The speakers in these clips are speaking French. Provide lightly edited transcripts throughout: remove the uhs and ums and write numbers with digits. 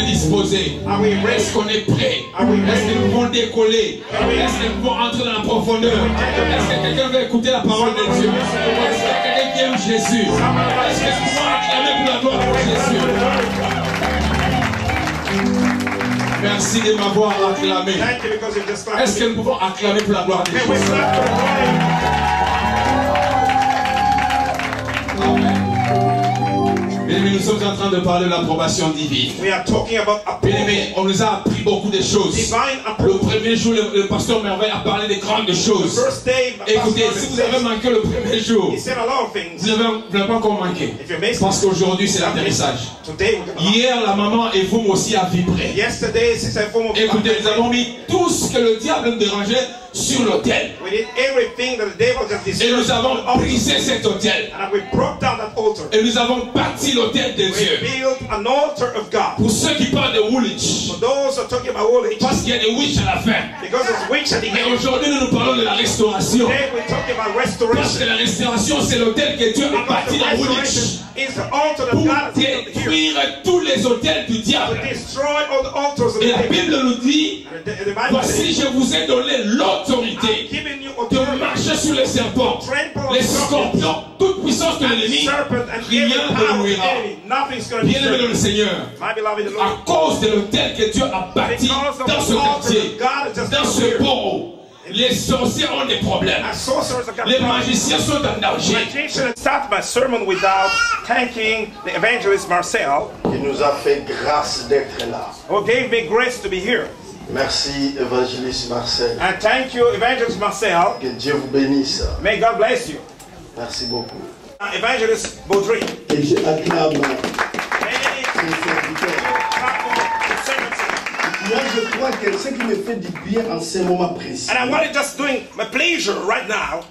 est disposé? Est-ce qu'on est prêt? Est-ce que nous pouvons décoller? Est-ce que nous pouvons entrer dans la profondeur? Est-ce que quelqu'un veut écouter la parole de Dieu? Est-ce qu'il y a quelqu'un qui aime Jésus? Est-ce que nous pouvons acclamer pour la gloire de Jésus? Merci de m'avoir acclamé. Est-ce que nous pouvons acclamer pour la gloire de Jésus? Bien-aimés, nous sommes en train de parler de l'approbation divine. Bien-aimés, on nous a appris beaucoup de choses. Le premier jour, le pasteur Merveille a parlé des grandes choses. Écoutez, si vous avez manqué le premier jour, vous n'avez pas encore manqué. Parce qu'aujourd'hui, c'est l'atterrissage. Hier, la maman et vous aussi a vibré. Écoutez, nous avons mis tout ce que le diable nous dérangeait sur l'autel. Et nous avons brisé cet autel. Et nous avons bâti l'autel de Dieu. Pour ceux qui parlent de Woolwich, parce qu'il y a des witch à la fin. Mais aujourd'hui nous parlons de la restauration. Parce que la restauration, c'est l'autel que Dieu a bâti dans Woolwich. Pour détruire tous les autels du diable. Et la Bible nous dit, voici je vous ai donné l'autorité de marcher sur les serpents, les scorpions, toute puissance de l'ennemi, rien ne nous nuira. Bien-aimé dans le Seigneur, à cause de l'autel que Dieu a bâti dans ce quartier, dans ce port, les sorciers ont des problèmes. Les magiciens sont en danger. Start my sermon without thanking the evangelist Marcel, qui nous a fait grâce d'être là. who gave me grace to be here. Merci, évangéliste Marcel. And thank you, evangelist Marcel. Que Dieu vous bénisse. May God bless you. Merci beaucoup. Evangelist Baudry. Et je acclame May ses serviteurs. Moi, je crois que ce qui me fait du bien en ce moment précis, And I want to just doing my pleasure right now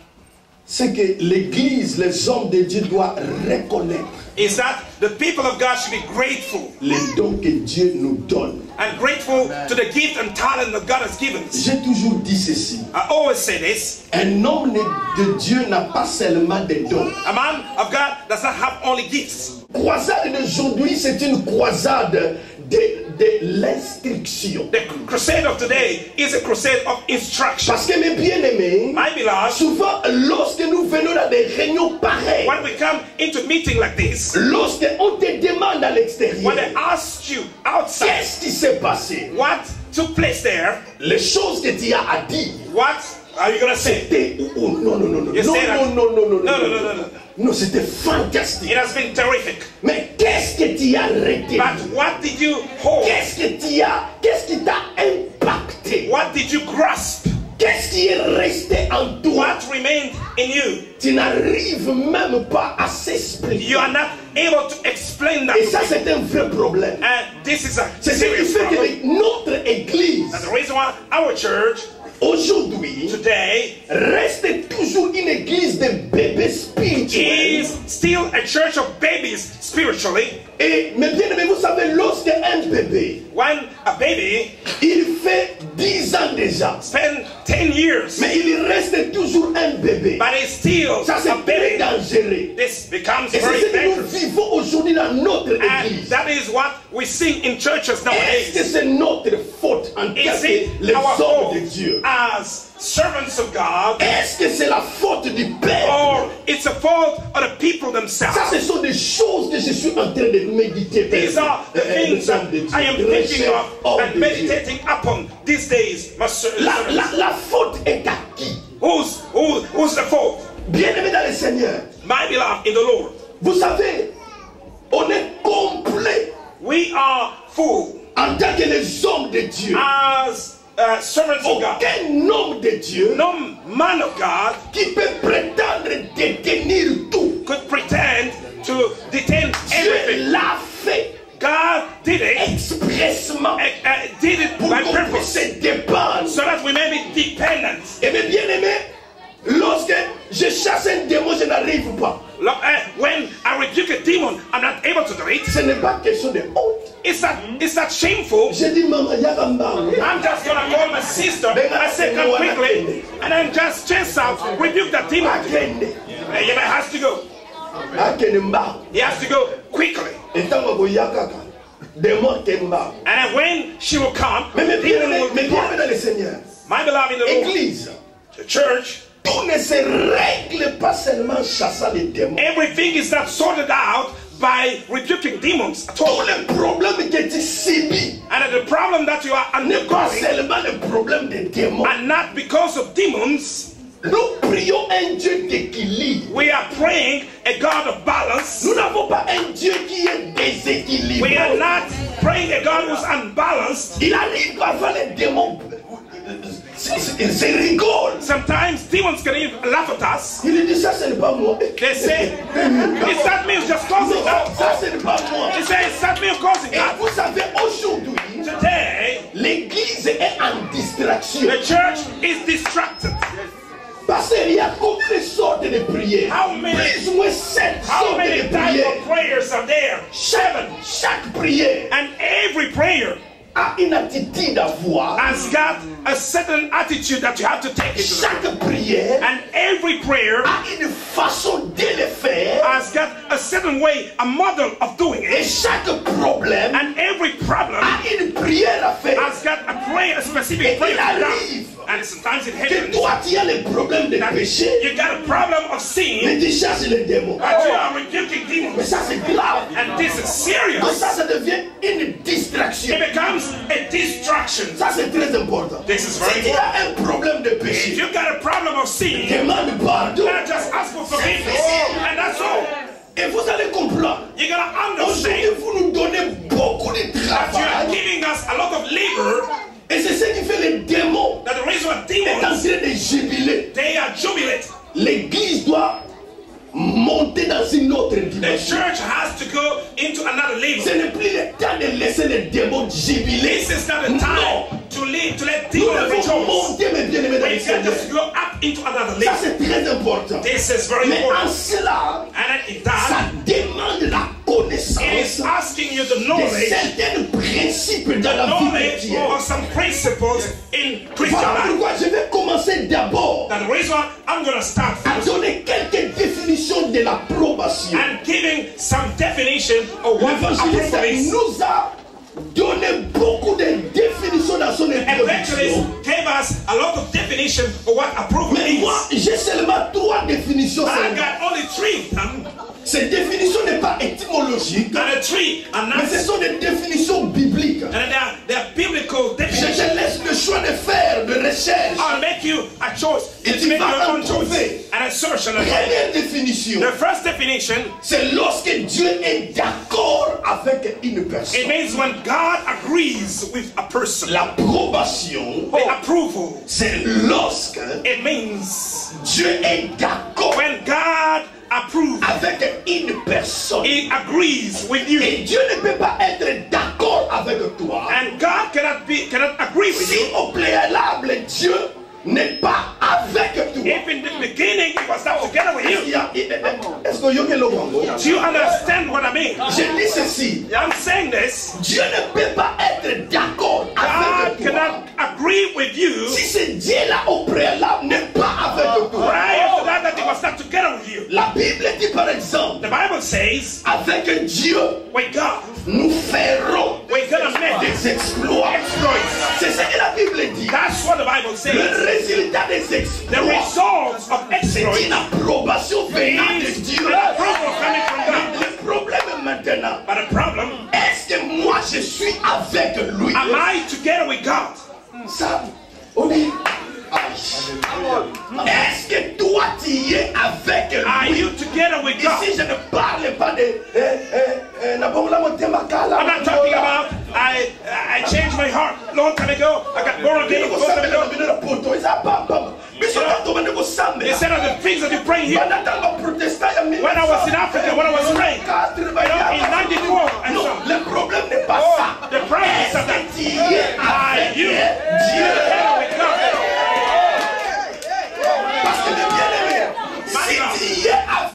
c'est que l'Église, les hommes de Dieu doivent reconnaître is that the people of God should be grateful les dons que Dieu nous donne. and grateful to the gift and talent that God has given. J'ai toujours dit ceci. I always say this. Un homme de Dieu n'a pas seulement des dons. A man of God does not have only gifts. Croisade d'aujourd'hui, c'est une croisade de l'instruction. The crusade of today is a crusade of instruction. Parce que mes bien-aimés, My beloved, souvent lorsque nous venons dans des réunions pareilles, when we come into meeting like this, lorsque on te demande à when l'extérieur, they ask you outside qu'est-ce qui s'est passé? what took place there, Les choses que tu as à dire, what are you going to say? c'était non, non, non, non, You non, say that- non, non, non, non, No, no, no, no, no. non, c'était fantastique. It has been terrific. Mais qu'est-ce que tu as retenu? But what did you hold? Qu'est-ce qui t'a impacté? What did you grasp? Qu'est-ce qui est resté en toi? What remained in you? Tu n'arrives même pas à s'expliquer. You are not able to explain that. Et ça, c'est un vrai problème. And this is a C'est ce qui serious fait problem. que notre église, That's the reason why our church aujourd'hui, today reste toujours une église de bébés spirituels. is still a church of babies spiritually. Et, mes bien-aimés, vous savez, lorsque un bébé, When a baby il fait 10 ans déjà, spends 10 years, mais il reste toujours un bébé. but it's still Ça, c'est a très baby, dangereux. this becomes Et c'est very ce que nous dangerous. vivons aujourd'hui dans notre And église. that is what we see in churches Est-ce que nowadays. c'est notre faute en tant Is que it les our hommes de fault Dieu? as servants of God, Est-ce que c'est la faute du Père? or it's a fault of the people themselves? Ça, ce sont des choses que je suis en train de méditer. These are the things that I am thinking of and meditating upon these days. My La faute est à qui? Who's the fault? Bien-aimé dans le Seigneur, My beloved in the Lord. vous savez, on est complet We are full en tant que les hommes de Dieu. as servants of God. Aucun homme de Dieu No man of God qui peut prétendre détenir tout. could pretend to detain everything. Dieu l'a fait God did it, expressement did it pour by qu'on purpose, puisse dépendre. so that we may be dependent. Et mes bien-aimés, lorsque je chasse un démon, je n'arrive pas. When I rebuke a demon, I'm not able to do it. Ce n'est pas question de honte. It's that shameful. J'ai dit, maman, Yakamba. I'm just gonna call my sister. I say, come quickly, and then just chase out, rebuke that demon. Akende. He has to go. Akende mba. He has to go quickly. Etango boyakaka. démon Kemba. And when she will come, Mais demon will bien depart. dans le Seigneur. My beloved in the Lord, Église. the church, Tout ne se règle pas seulement chassant les démons. everything is not sorted out by rebuking demons at Tous all. les problèmes que tu subis And the problem that you are n'est pas undergoing seulement le problème des démons. are not because of demons. Nous prions un Dieu d'équilibre. We are praying a God of balance. Nous n'avons pas un Dieu qui est We déséquilibré. are not praying a God who's unbalanced. Il arrive parfois les démons. C'est rigole. Sometimes demons can even laugh at us. Il dit ça, ce n'est pas moi. They say, it's not me who's just causing that. Ça, ce n'est pas moi. They say, it's not me who's causing Et that. vous savez, aujourd'hui, Today, l'église est en distraction. the church is distracted. Parce qu'il y a combien de sortes de prières? How many- Plus ou moins 7 How sortes many de types prières. of prayers are there? 7. Chaque prière And every prayer a une attitude à voir. has got a certain attitude that you have to take into account. Chaque prière And every prayer a une façon de le faire. has got a certain way, a model of doing Et it. chaque problème And every problem a une prière à faire. has got a prayer, a specific Et prayer il to be arrive done. And sometimes it que happens toi tu as le problème de that péché, you got a problem of sin, mais tu chasses les démons. but you are rebuking Mais demons. ça c'est grave. And this is Donc serious. ça devient une distraction. It becomes a distraction. Ça c'est très important. This is very Si tu as un problème de If péché, you got a problem of sin, demande pardon. then just ask for forgiveness. And that's all. Et vous allez comprendre. You're going to Aujourd'hui, understand vous nous donnez beaucoup de that you are travail. giving us a lot of labor, Et c'est ce qui fait les démons. that the reason why Est en demons, train de jubiler. they are jubilate. L'église doit monter dans une autre The dimension. church has to go into another Ce level. n'est plus le temps de laisser les démons jubiler. This is not a Non. time to let Nous demons devons rejoice. monter, mes bien-aimés, dans We le can Seigneur. just go up into another Ça, level. c'est très important. This is very Mais en important. cela, And in ça that, demande la it is connaissance asking you the de knowledge, certains principes dans la vie knowledge chrétienne. of some principles in Christian Voilà life. pourquoi je vais commencer d'abord Now the reason why I'm going to start à first donner quelques définitions de l'approbation. and giving some definition of what L'évangéliste approval is. nous a donné beaucoup de définitions dans son Evangelist introduction. gave us a lot of definition of what approval Mais is. moi, j'ai seulement 3 définitions. But I seulement. got only 3 of them. Ces définitions n'est pas étymologiques, And the 3 are mais ce not, sont des définitions bibliques. and they are biblical Je definitions. te laisse le choix de faire de recherche. I'll make you a choice. Et Let's tu make vas your en own choice. trouver. And a search and a Première définition, The first definition, c'est lorsque Dieu est d'accord avec une it personne. means when God agrees with a person. L'approbation, The approval. c'est lorsque It means Dieu est d'accord when God approves, avec une personne. He agrees with you. Et Dieu ne peut pas être d'accord avec toi And God cannot agree with si you au préalable Dieu n'est pas avec toi. if in the beginning He was not together with you. Est-ce que vous comprenez? Do you understand what I mean? Je dis ceci. I'm saying this. Dieu ne peut pas être d'accord God avec toi cannot agree with you si ce Dieu-là au préalable n'est pas avec toi. prior to that He was not together with you. La Bible dit par exemple, The Bible says, avec Dieu, with God, nous ferons we're gonna make des exploits. exploits. C'est ce que la Bible dit. That's what the Bible Le says. résultat des The exploits, results of c'est exploits une approbation venant de is Dieu. an approval coming from God. Le problème maintenant, But the problem, est-ce que moi je suis avec lui? am I together with God? Ça, on dit, est-ce que toi tu es avec Are lui? you together with God? Ici, je ne parle pas de. I'm not talking about I changed my heart long time ago. I got born again long time ago. They said of the things that you pray here. When I was in Africa, when I was praying, in 94 and so